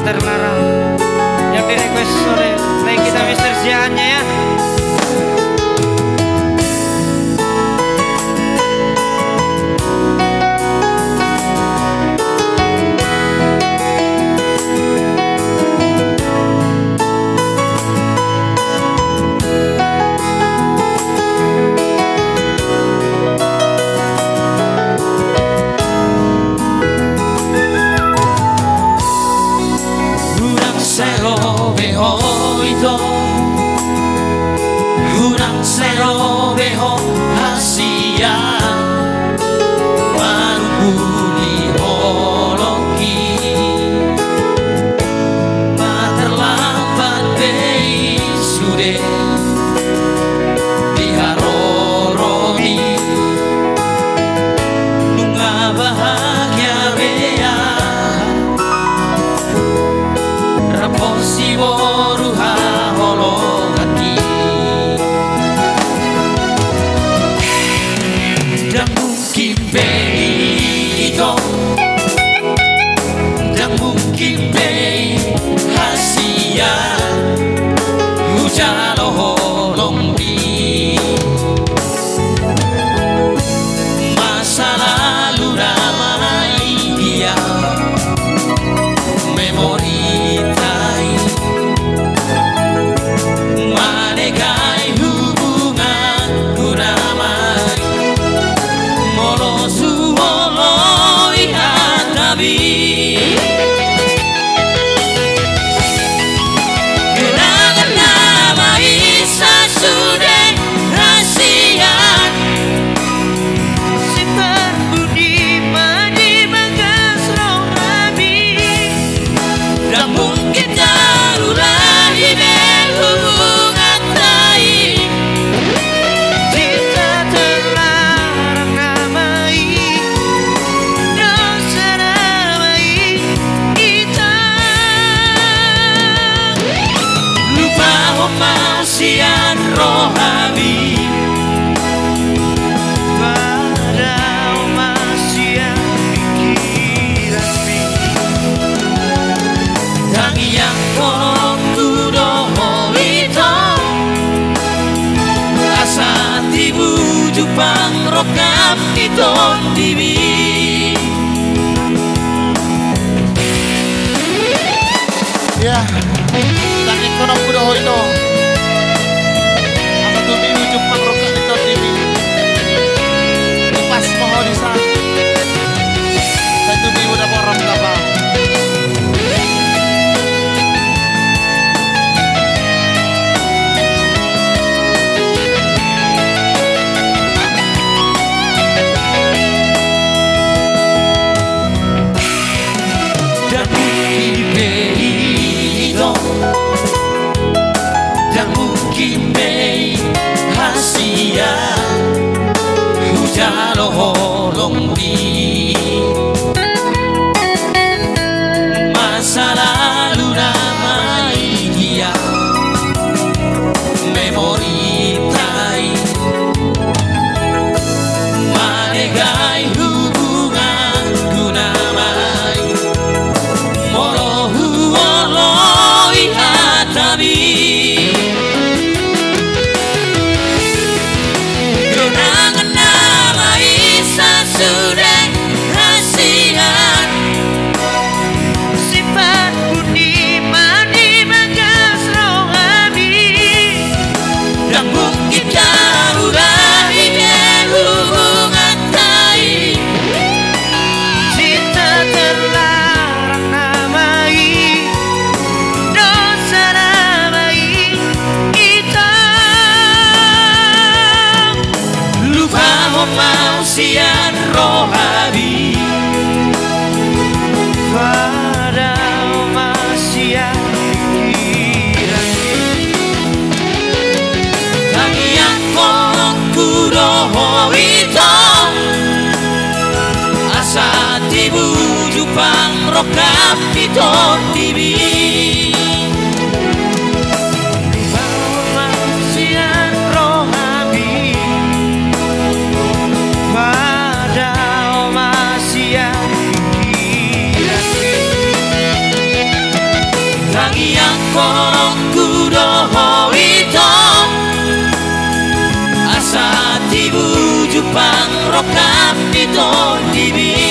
terlarang yang di request oleh kita Mr. Ziannya ya. Urang sero beho hasia marubuni holoki materlambat dei sude diharoroni nunga bahagia bea raposi boruha hologati dan mungkin beito dan mungkin bei hasia hujalo holombi masa lalu ramai dia memori tai manegai hubungan kuramai molo suolo ihatabi kenangan nama isa sudah rahasian Simpan budi madi bagas rohani dan mungkin darulah hidup hubungan tai cinta terlarang namai dosa namai kita lupa mau sian rohani pada masih yang pikiran tangi yang kolong kudoho itu asa tibu jupang rokap itu dibi Ya, tangi kolong kudoho itu asa tibu jupang rokap itu dibi lepas mohon disa satu minggu dapat orang kapal. dan mungkin beito dan mungkin bei hasia hujalo holombi masa lalu ramai dia memori tai manegai hubungan kunamai molo huolo ihatabi kenangan nama isa sudah rahasian simpan budi madi bagas rohani dan mungkin darurat hidup hubungan tai cinta terlarang namai dosa namai kita lupa mau sian rohani pada masih yang pikiran tangi yang kolong kudoho itu asa tibu jupang rokap itu dibi masih yang rohani pada masih yang pikiran tibu Jepang rokap di ton TV.